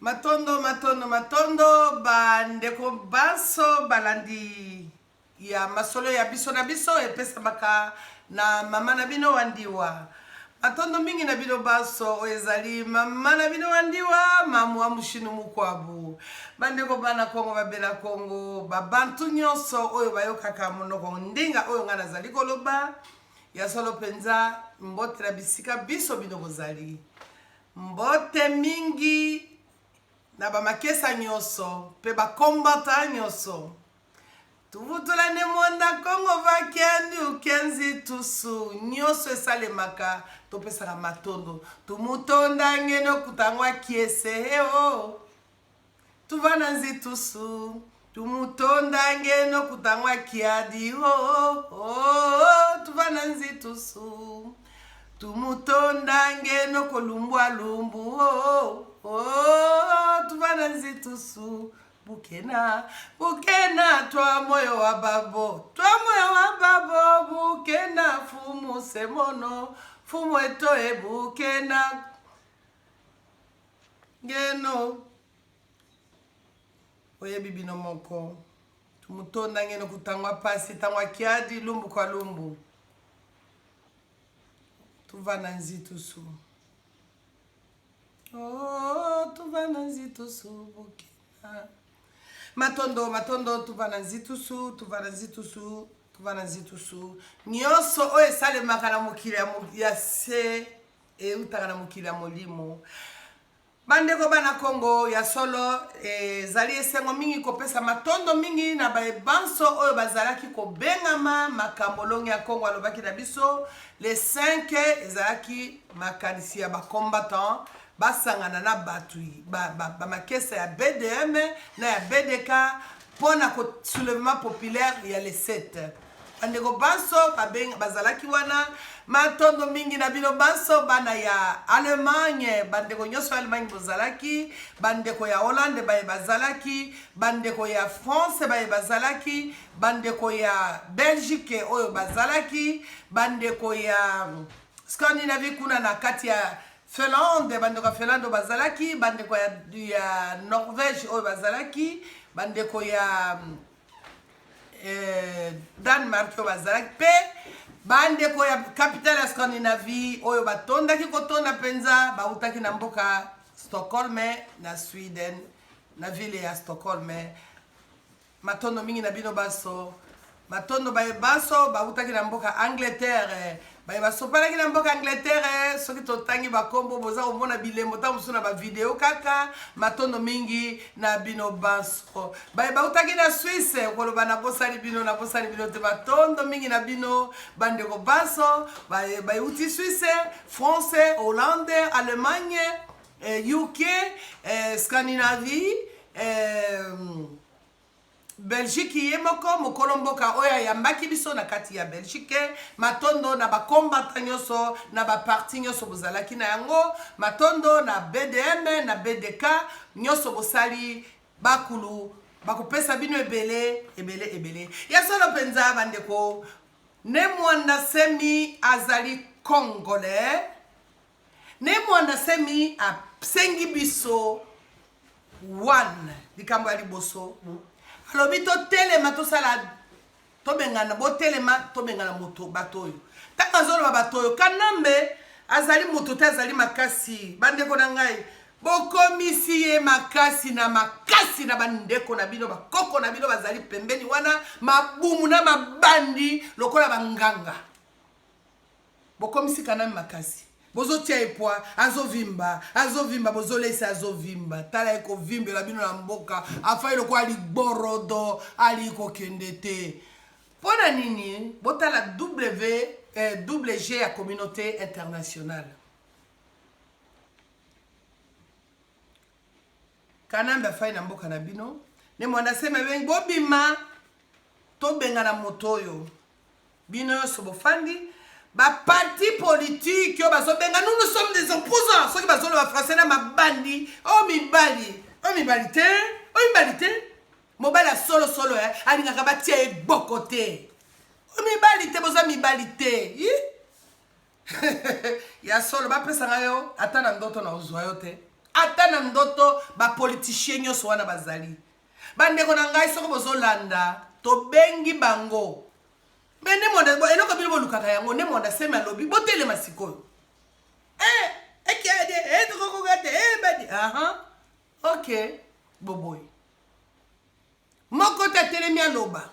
Matondo bandeko baso balandi ya masolo ya biso na biso epesa baka na mama na bino wandiwa. Matondo mingi na bino baso ezali mama na bino wandiwa mamu wa mushinu mukwabu. Bandeko bana Kongo babela Kongo babantu nyonso oyo bayokaka monoko ndinga oyo ngana zali koloba ya solo penza mbote na bisika biso bino bozali. Mbote mingi na ba makesa nyonso pe ba kombata nyonso tuvutula ne monda Kongo vakendi ukenzi tusu nyonso esalemaka topesaka matondo tumutonda ngeno kutangwa kiese heo tuvana nzi tusu tumutonda ngeno kutangwa kiadi tuvana nzi tusu tumutonda ngeno kolumbwa lumbu tuvana nzi tusu bukena twa moyo wa babo bukena fumu semono fumu etoe bukena ngeno oye bibino moko tumutonda ngeno kutangwa pasi tangwa kiadi lumbu kwa lumbu tuvana nzi tusu tuvana nzi tusu bukena matondo tuvana nzi tusu nyonso oyo esalemaka na mokili ya se eutaka na mokili ya molimo. Bandeko bana Kongo ya solo zali esengo mingi kopesa matondo mingi na baebanso oyo bazalaki kobengama makambo longi ya Kongo alobaki na biso les 5 ezalaki makanisi ya bakombatant basangana na batui ba makesa ya BDM na ya BDK pona ko soulèvement populaire ya les 7 andeko banso bazalaki wana matondo mingi na bino banso bana ya Allemagne bandeko nyonso Allemagne bozalaki bandeko ya Hollande bazalaki bandeko ya France bazalaki bandeko ya Belgique oyo bazalaki bandeko ya Scandinavie kuna na kati ya Finlande bandeko ya Finlande bazalaki bandeko ya Norvège oyo bazalaki bandeko ya Danemark oyo bazalaki pe bandeko ya capitale ya Scandinavie oyo batondaki kotonda penza bautaki na mboka Stockholm na Sweden na ville ya Stockholm. Matondo mingi na bino baso matondo baso bautaki na mboka Angleterre basopalaki na mboka Angleterre soki totangi bakombo boza komona bilembo ta mosusu na bavideo kaka matondo mingi na bino baso bautaki na Suisse koloba na bosali bino te matondo mingi na bino bandeko baso bauti Suisse, France, Hollande, Allemagne, UK, Scandinavie, Belgique yemoko mokolo mboka oya yambaki biso na kati ya Belgique matondo na bakombata nyonso na baparti nyonso bozalaki na yango matondo na BDM na BDK nyonso bosali bakulu bakopesa bino ebele ya solo penza bandeko ne mwanda semi azali congolais ne mwanda semi asengi biso one likambo ya liboso alobi totelema tosala tobengana botelema tobengana moto batoyo taka zolo batoyo kanambe azali moto te azali makasi bandeko na ngai bokomisi ye makasi na bandeko na bino bakoko na bino bazali pembeni wana mabumu na mabandi lokola banganga bokomisi kanambe makasi bozotia epwa azovimba bozolesa azovimba tala eko vimbe la bino na mboka afai loko ali borodo ali kokende te pona nini botala WG ya communauté internationale kanambe afai na mboka na bino ne mwanda sema bengi bobima tobenga na motoyo bino yoso bofandi ba parti politique yo bazobenga nous sommes des opposants ceux qui bazolo ba français na mabandi mibali te mobali solo alingaka batia eboko te mibali te boza mibali te ya solo bapesanga yo ata na ndoto na ozwa yo te ata na ndoto bapoliticien nyonso wana bazali bandeko na ngai soko bozolanda tobengi bango me nde monda eloko bino bolukaka yango nde monda seme alobi botelema sikoyo ekede tokokokate badi ok boboy moko tatelemi aloba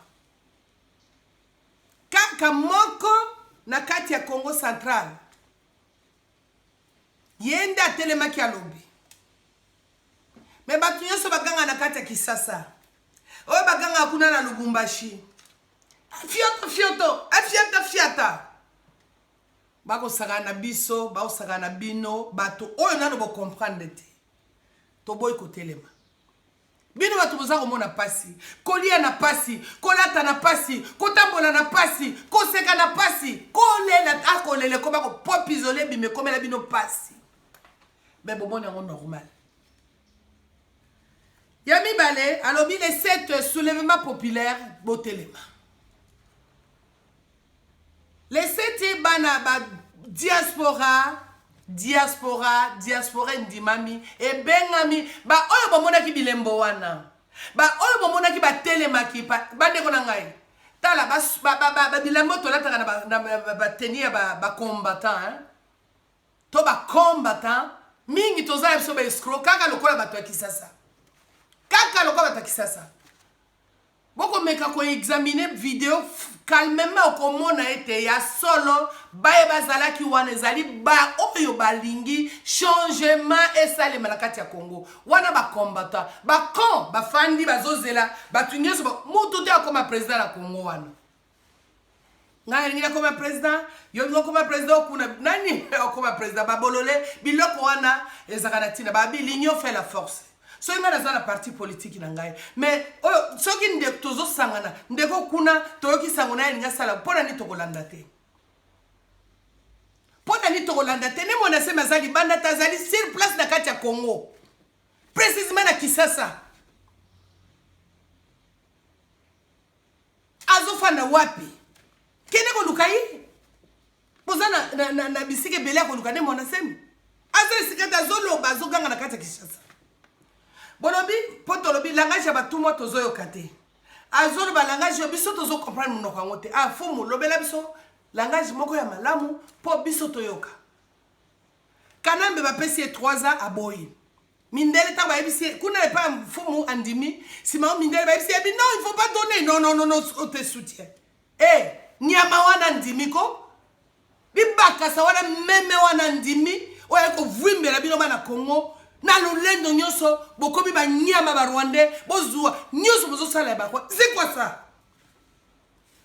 kaka moko na kati ya Congo Central yende atelemaki alobi me bato nyonso baganga na kati ya Kisasa oyo baganga kuna na Lubumbashi afiata bakosaka na biso bakosaka na bino bato oyo nano bocomprendre te toboyi kotelema bino bato boza komona pasi kolia na pasi kolata na pasi kotambola na pasi koseka na pasi kolela akolele ko bako isole bime komela bino pasi me bomoni yango normal ya mibale alobi les 7 soulèvements populaires botelema les 7 bana ba diaspora ndimami ebengami ba oyo bomonaki bilembo wana ba oyo bomonaki batelemaki bandeko na ngai tala bilembo tolataka na bateni ya bacombattant to bacombattant mingi toza ya biso baescro kaka lokola bato ya Kisasa bokomeka koexamine video calmement okomona ete ya solo baye bazalaki wana ezali ba oyo balingi changement esalema na kati ya Congo wana bacombattant bacon bafandi bazozela batu nyonso mutu te akoma président na Congo wana ngai ngira koma président yo ngokoma président kuna nani akoma président babolole biloko wana ezaka na tina babi l'union fait la force so inga na zana parti politique na ngai mais oyo soki nde tozo sangana ndeko kuna toyoki sangona ninga sala pona ni tokolanda te ne mona sema zali banda tazali sur place na kati ya Congo précisément na Kisasa azofana wapi kene ko lukai bozana na bisike bele ko lukane mona sema azali sikata zolo bazoganga na kati ya Kisasa bolobi potolobi langage ya batumwa tozoyoka te azolo ba langage yo biso tozo comprendre monoko yango te fumu lobela biso langage moko ya malamu po biso toyoka kanambe bapesi 3 ans aboyi mindele ta bayebisi kuna epa fumu andimi sima mindele bayebisi non il faut pas donner non on te soutient nyama wana ndimi ko bibaka sa wana meme wana ndimi oya ko vwimbela bino bana Congo na lolendo nyonso bokobi ba nyama ba Rwandais bozua nyonso bozosala ba kwa c'est quoi ça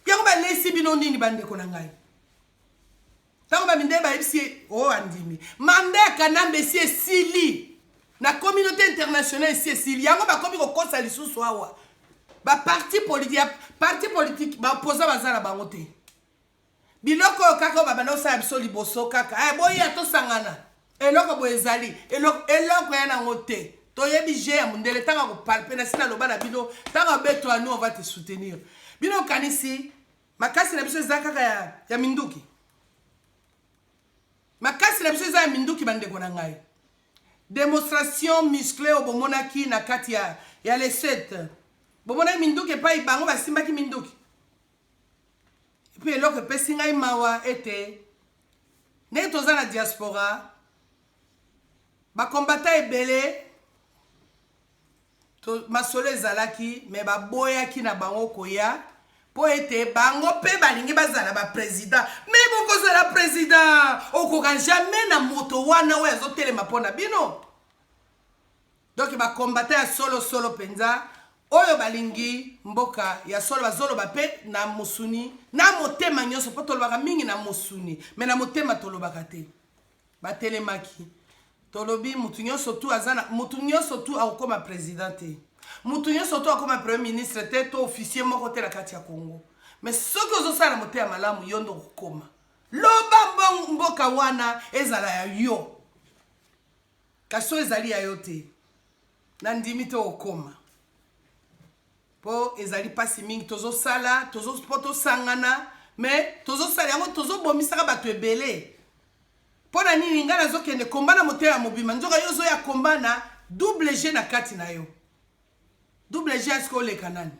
yango ba lesi bino nini bandeko na ngai tango ba minde ba ebisi andimi mande kanambe si esili na communauté internationale si esili yango ba komi ko kosa lisusu awa ba parti politique ba opposa bazala bango te biloko kaka ba bana osala biso liboso kaka boya to sangana eloko boezali eloko ya nango te toyebi je ya mundele tanga ko palpe na sina loba na bino tanga beto anu on va te soutenir bino kanisi makasi na biso ezaka ya minduki makasi na biso ezaka ya minduki bandeko na ngai démonstration musclée au bomonaki na kati ya les 7 bomonaki minduki epai bango basimbaki minduki epuis eloko epesi ngai mawa ete ndenge toza na diaspora bakombata ebele masolo ezalaki me baboyaki na bango koya po ete bango pe balingi bazala ba président mais bokozala président okoka jamais na moto wana oyo azotelema mpona bino donc bakombata ya solo penza oyo balingi mboka ya solo bazoloba pe na mosuni na motema nyonso po tolobaka mingi na mosuni me na motema tolobaka te batelemaki tolobi mutu nyonso tu azana mutu nyonso tu akoma président te mutu nyonso tu akoma premier ministre te to officier moko te na kati ya Congo mais soki ozosala motema malamu yo ndo kokoma loba mboka wana ezala ya yo kaso ezali ya yo te na ndimi te okoma po ezali pasi mingi tozosala tosangana mais tozosala yango tozobomisaka bato ebele Pona nini nga nazokende komba na motema mobima nzoka yo zo ya komba na double G na kati na yo. Double G asko oleka nani?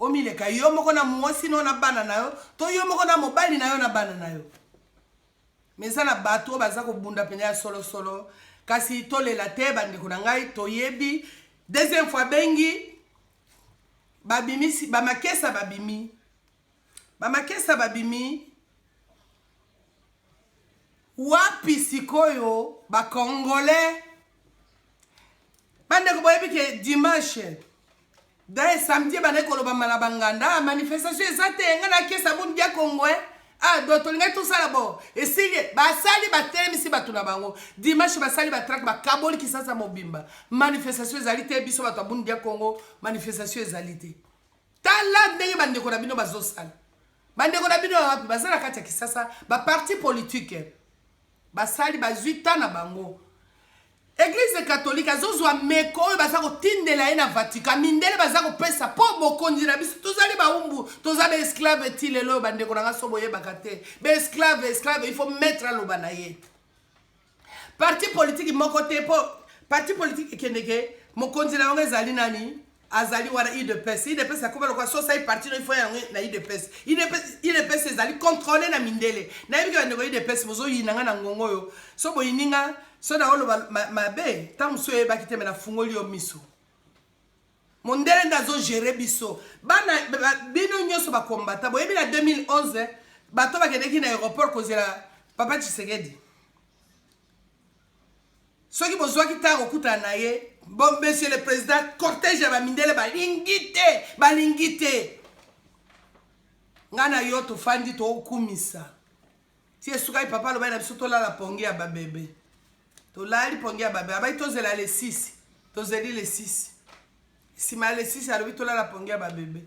Omileka yo moko na mwasi no na bana na yo, to yo moko na mobali na yo na bana na yo. Meza na bato baza ko bunda penya ya solo solo kasi tolela te bandeko na ngai toyebi. Deuxième fois bengi babimi bamakesa babimi. Bamakesa babimi wapi sikoyo ba congolais bande ko boyebi ke dimanche da samedi bande ko loba mala banganda manifestation ezate ngana kesa bundu ya Congo ah do to linga tout ça là-bas et si basali batelemisi batu na bango dimanche basali batrack ba kaboli kisasa mobimba manifestation ezalite biso batu bundu ya Congo manifestation ezalite tala ndenge bande ko na bino bazosala bande ko na bino wapi basala kati ya kisasa ba parti politique basali bazuita na bango. Église catholique azozwa meko oyo baza kotindela ye na Vatican mindele baza kopesa po bokonzi na biso tozali baumbu toza ba esclave ti lelo bandeko na ngaso boyebaka te ba esclave il faut mettre aloba na ye. Parti politique moko te po parti politique ekendeke mokonzi na bango ezali nani azali wana IDPS akoba lokwa so sai parti no il faut yango na IDPS ezali contrôler na mindele na yebika bandeko IDPS bozo yinanga na ngongo yo so boyininga so na olo mabe tamuso e bakite mena fungoli yo miso mondele ndazo gérer biso bana bino nyoso ba combattant boyebi na 2011 bato bakendeki na aéroport kozela Papa Tshisekedi soki bozwaki tango kuta na ye bon monsieur le président cortège ba mindele balingite ngana yo to fandi to kumisa ti esuka papa lo bana biso to la pongi ya babebe to la pongi ya babebe abai to zela le 6 to zeli le 6 sima le 6 alobi to la pongi ya babebe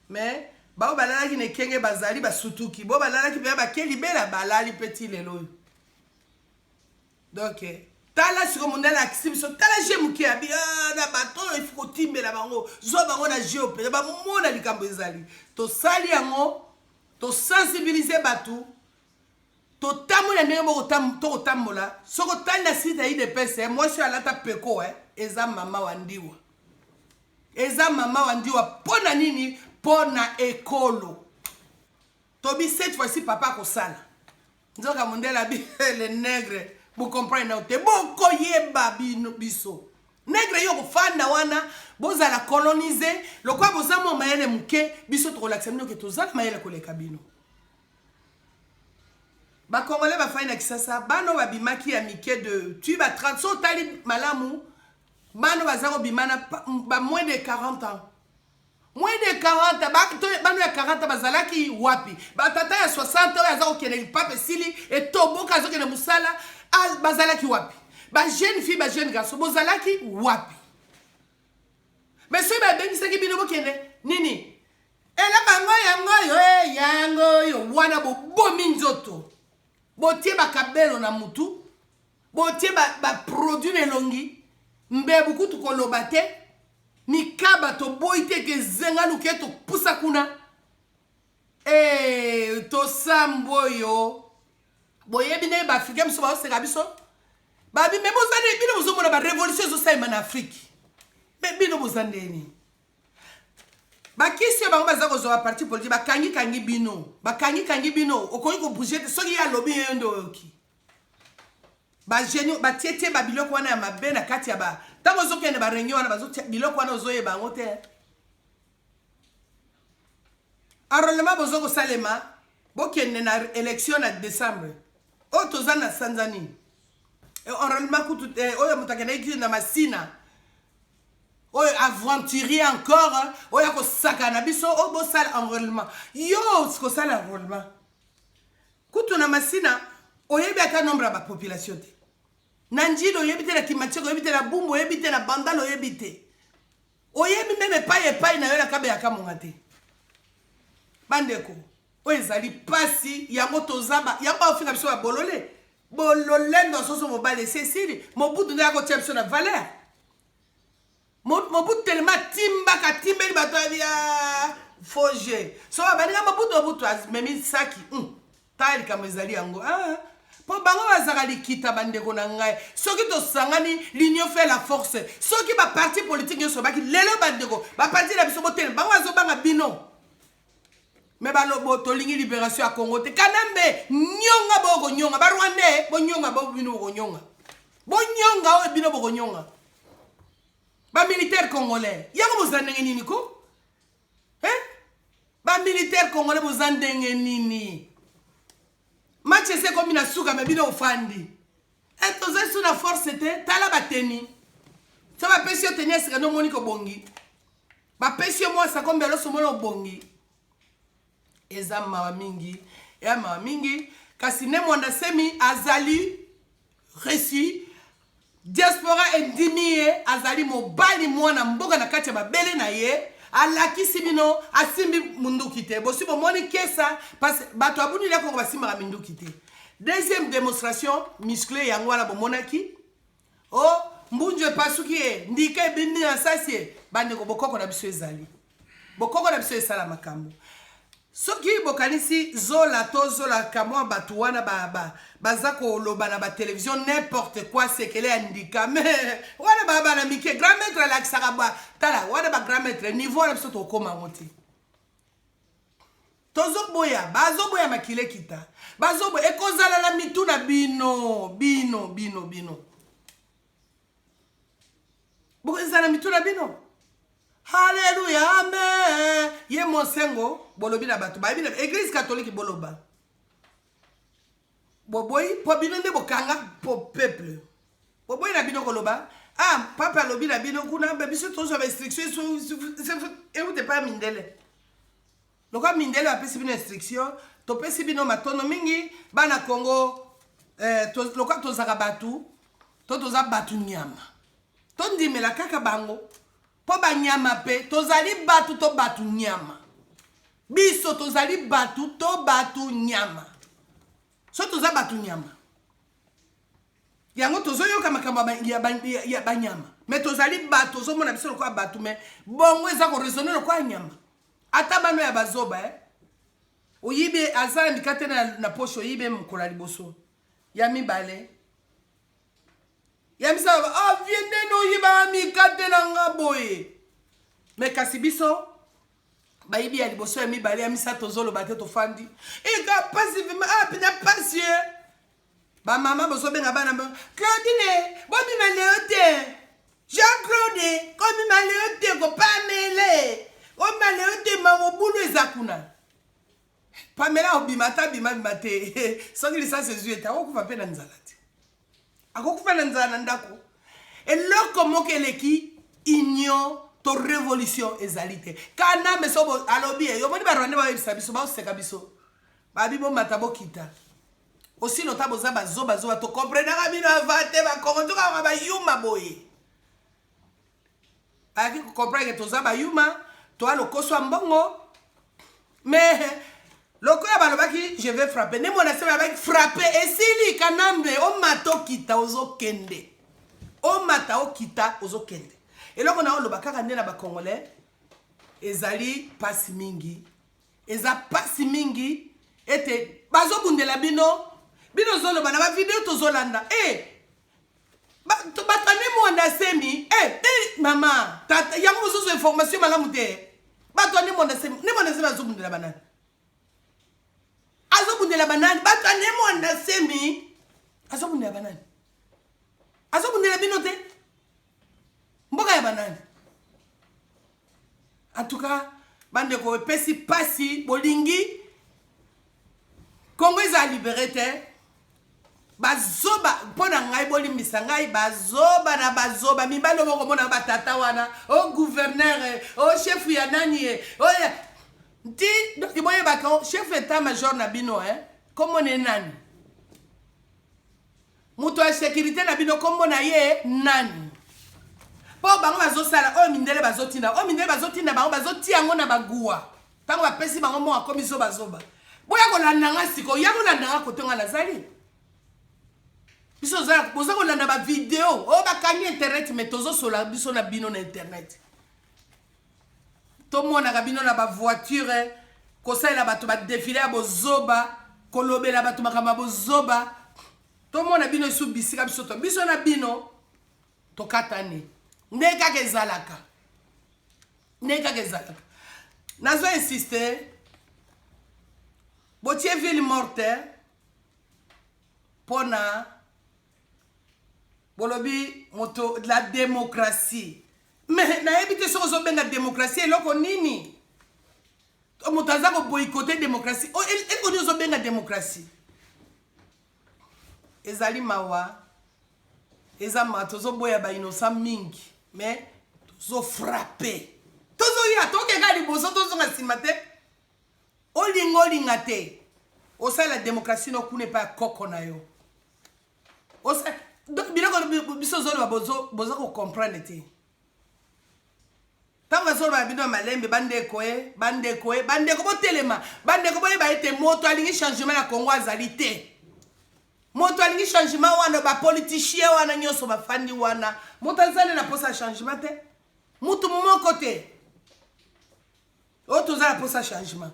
mais ba balala ki ne kenge bazali basutuki bo balala ki ba keli bela balali petit lelo donc tala siko mondela akisibiso tala jemuki abi na bato il faut timbela bango zo bango na geope ba mona likambo ezali to sali yango to sensibiliser batu to tamola ndenge moko to tamola soko tala sita IDPS moi je alata peko eza mama wandiwa pona nini pona ekolo to bi cette fois-ci papa ko sala nzoka mondela bi le nègre. Vous comprenez non te boko yeba bino biso nègre yo kofanda wana boza la coloniser lokwa boza mo mayele muke biso to relaxer mino ke tozala mayele koleka bino ba congolais ba faina kisasa bano babimaki ya mike de tu ba 30 so tali malamu bano bazako bimana ba moins de 40 ans moins de 40 bano ya 40 bazalaki wapi ba tata ya 60 ans azako kene pape sili et toboka azoko kene musala bazalaki wapi ba jeune fille ba jeune garçon bozalaki wapi mais so ba bengisaki bino bokende nini ela bango yango yo wana bobomi nzoto botie ba kabelo na mutu botie ba produit nelongi mbebu kutu koloba te mikaba to boite ke zenga luke to pusa kuna to samboyo boyebi ne ba Afrique mso ba oseka biso babi me bozane bino bozomona ba révolution zo saima na Afrique me bino bozandeni bakisi bango baza kozwa parti politique bakangi bino okoyi ko bouger soki ya lobby yendo oki ba genio ba tiete ba biloko wana ya mabe na kati ya ba tango zokende ba réunion wana bazo biloko wana ozoye bango te enrôlement bozoko salema bokende na élection na décembre o tozana Tanzanie enrôlement kutu oyo mutakende ikiri na masina oyo aventurier encore oyo ko sakana biso o bo sala enrôlement yo ko sala enrôlement kutu na masina oyebi ata nombre ba population te nanjilo oyebi te na kimacheko oyebi te na bumbu oyebi te na bandalo oyebi te oyebi meme pai na yo na kabe ya kamonga te bandeko ezali pasi yango tozaba yango ofika biso ya bolole ndo soso mobale Cécile mobutu ndako ko tshepso na valeur mobutu tellement timbaka timbeli bato ya foje so abaninga mobutu azmemi saki tali kama ezali yango Po bango bazaka likita bandeko na ngai. Soki to sangani l'union fait la force. Soki ba parti politique yo sobaki lelo bandeko. Ba parti la biso botel bango azo banga bino. Mais balobo to lingi libération à Congo te kanambe nyonga boko nyonga ba Rwandais bo nyonga bo bino boko nyonga. Bo nyonga o bino boko nyonga. Ba militaire congolais. Yango bozandenge nini ko? Ba militaire congolais bozandenge nini? Match c'est comme une souka mais bino ofandi. Et tous sur la force c'était tala bateni. Ça va pesio tenir c'est no moniko bongi. Ba pesio moi ça comme belo somono bongi. Eza mawa mingi, ya mawa mingi kasi ne mwanda semi azali reçu diaspora endimie azali mobali mwana mboka na kati ya babele na ye alakisi bino asimbi munduki te bosi bomoni kesa parce bato abuni la kongo basimba minduki te. Deuxième démonstration musclé yango wana bomonaki oh mbunju epasuki e ndike bindi na sasi bande ko bokoko na biso ezali bokoko na biso esala makambo soki bokanisi zola to zola kamwa batu wana baza koloba na ba télévision n'importe quoi sekele andika mais wana baba na mike grand maître la kisaka tala wana ba grand maître niveau na biso to koma ngoti tozo boya bazo boya makile kita bazo boya ekozala na mitu na bino bokozala na mitu na bino. Alléluia, amen. Ye monsengo, bolobi na batu. Ba bina église catholique boloba. Boboy, po bino nde bokanga po peuple. Boboy na bino koloba. Ah, papa lobi na bino kuna ba biso tozo ba restriction et vous te pas mindele. Lokwa mindele apesi bino restriction, to pesi bino matono mingi bana Congo lokwa tozaka batu, toza batu nyama. Tondimela kaka bango. Po ba nyama pe tozali batu to batu nyama biso tozali batu to batu nyama so toza batu nyama yango tozoyoka makambo ya banyama mais tozali batu tozomona biso lokwa batu mais bongo eza ko raisonner lokwa nyama ata bano ya bazoba oyibe azala mikate na poche oyibe mkola liboso ya mibale Yamisa oh viende no yiba mikate na ngaboye. Mais kasi biso bayibi ya liboso ya mibale ya misa tozolo bate to fandi. Eka pasi vima pina pasi. Ba mama boso benga bana Claudine, bobi maleote. Jean-Claude, komi maleote ko Pamela. O maleote mangobulu ezakuna. Pamela obimata bimate. Soki lisansi ezueta okufa pe na nzalati. Akokufa na nzala ndako eloko moko eleki union to révolution ezalite kana mesobo alobi yo moni ba Rwanda ba yebisa biso ba oseka biso ba bibo matabo kita aussi lota boza bazoba to comprendre ka bino avate ba konto ka ba yuma boye aki comprendre que toza ba yuma to alokoso mbongo mais loko ya balobaki je vais frapper ne mona sema ba frapper esili kanambe o mato kita ozokende o mata o kita ozokende eloko na oloba kaka ndena ba congolais ezali pasi mingi eza pasi mingi ete bazobundela bino zoloba na ba video tozolanda batane mwanda semi mama tata yango mosusu information malamu te batane mwanda semi azobundela banani azobundela banani batane mwanda semi azobundela banani azobundela bino te mboka ya banani en tout cas bandeko epesi pasi bolingi Congo eza libéré te bazoba mpona ngai bolimbisa ngai bazoba na bazoba mibalo moko mona batata wana o gouverneur o chef ya nani oya nti donc boye bako chef état major na bino comme ne nani muto ya sécurité na bino kombo na ye nani po bango bazosala o mindele bazotina bango bazotia yango na baguwa tango bapesi bango mo akomiso bazoba boya kolanda nga siko ya kolanda nga kotonga nazali biso za boza kolanda ba video o bakangi internet mais tozo sola biso na bino na internet to mona ka bino na ba voiture ko sala bato ba défiler ya bozoba kolobela bato makamba bozoba to mona bino su bisika biso to biso na bino to katane ndeka kezalaka nazo insister botie ville morte pona bolobi moto la démocratie mais na ebite so zo benga démocratie eloko nini moto aza ko boycotter démocratie o eloko nini zo benga démocratie ezali mawa eza mato zo boya ba innocent mingi mais zo frapper tozo ya toke ga liboso tozo nga simate olinga te osa la démocratie no kune pa koko na yo osa donc biloko biso zo bozo ko comprendre te tanga zo ba bino malembe bandeko botelema bandeko boyeba ete moto alingi changement na Congo azali te moto alingi changement wana ba politicien wana nyoso bafandi wana moto azali na posa changement te mutu moko te o toza na posa changement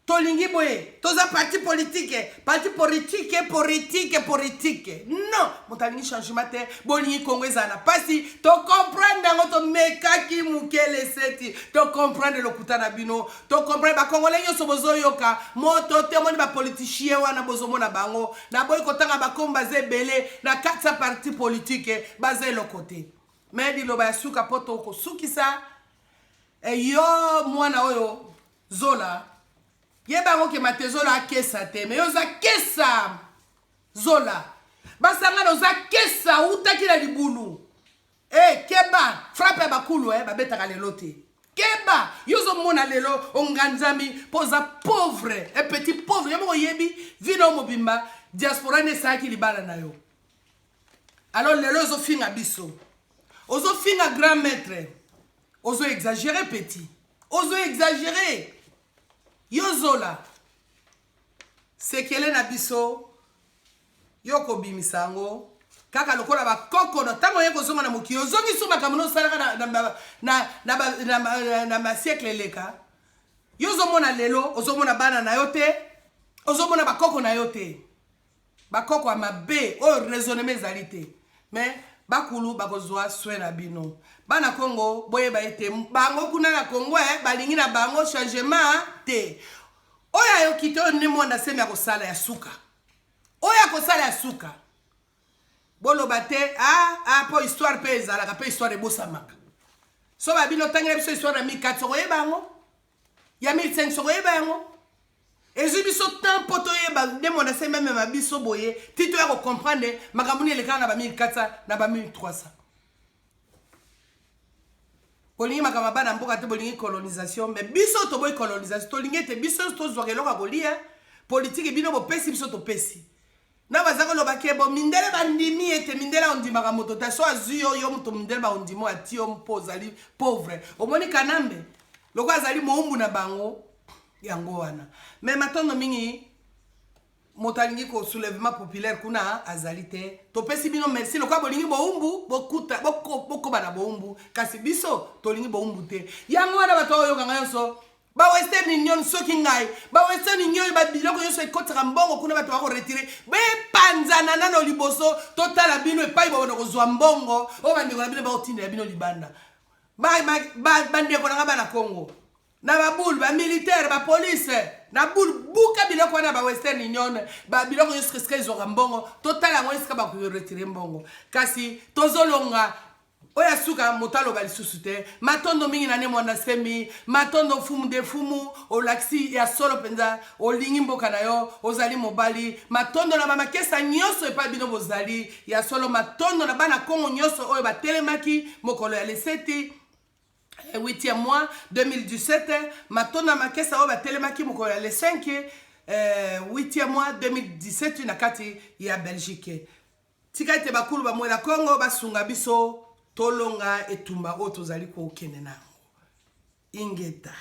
tolingi boye toza parti politique non moto alingi changement te bolingi Congo ezana pasi to comprendre ngo to mekaki mukele seti to comprendre lokuta na bino to comprendre ba congolais nyoso bozoyoka moto te moni ba politicien wana bozomona bango na boy kotanga ba komba zebele na 400 parti politique bazé le côté mais diloba ya suka poto ko sukisa yo mwana oyo zola yeba ngo ke matezola akesa te mais yoza kesa zola basanga noza kesa utakila libulu keba frappe bakulu babetaka lelo te keba yozo mona lelo onganzami poza pauvre petit pauvre yamo yebi vino mobimba diaspora ne saki libala na yo alors lelo zo finga biso ozo finga grand maître ozo exagérer petit ozo exagérer yozola sekele na biso yoko bimisango kaka lokola ba kokono tango yeko zonga na mokio zongi suma kamono salaka na ma siècle leka yozo mona lelo ozo mona bana na yote ozo mona ba koko na yote ba koko amabe o raisonnement ezalite mais bakulu bakozwa soin na bino bana Congo boye ba ete bango kuna na Congo balingi na bango changement te oya yo kito ne mwana sema ya kosala ya suka oya kosala ya suka bolo bate po histoire pe ezalaka pe histoire ebosamaka so ba bino tangela biso histoire na 1400 koyebango ya 1500 koyebango ezibiso temps poto yeba ne mwana sema même biso boye tito ya ko comprendre makamuni elekana na ba 1400 na ba 1300 bolingi makama bana mboka te bolingi colonisation mais biso to boy colonisation to lingi te biso to zokeloko kolia politique bino bo pesi biso to pesi na bazako lo bakebo mindele bandimi ete mindele ondimaka moto ta so azuyo yo moto mindele ba ondimo ati yo mpozali pauvre omoni kanambe loko azali moumbu na bango yango wana mais matondo mingi motalingi ko soulèvement populaire kuna azalite to pesi bino merci lokwa bolingi boumbu bokuta boko bana boumbu kasi biso tolingi boumbu te yango wana bato oyo kanga yoso ba Western Union soki ngai ba Western Union ba biloko yoso ekotaka mbongo kuna bato bako retirer be panzana nano liboso totala bino epai ba bano kozwa mbongo o bandeko na bino ba otinda bino libanda ba bandeko na bana Congo na ba boule ba militaire ba police na boule buka biloko na ba Western Union ba biloko yoso kezo mbongo totala ngo eska ba ko retirer mbongo kasi tozolonga oya suka motalo bali susute matondo mingi na ne mwana semi matondo fumu de fumu olaxi ya solo penza olingi mboka na yo ozali mobali matondo na mama kesa nyoso epa bino bozali ya solo matondo na bana Congo nyoso oyo batelemaki mokolo ya leseti 8e mois 2017 matondo na makesa oyo batelemaki mokolo ya le 5 8e mois 2017 na kati ya Belgique tika ete bakulu ba mwela Congo basunga biso tolonga etumba oyo tozali kokende nango ingeta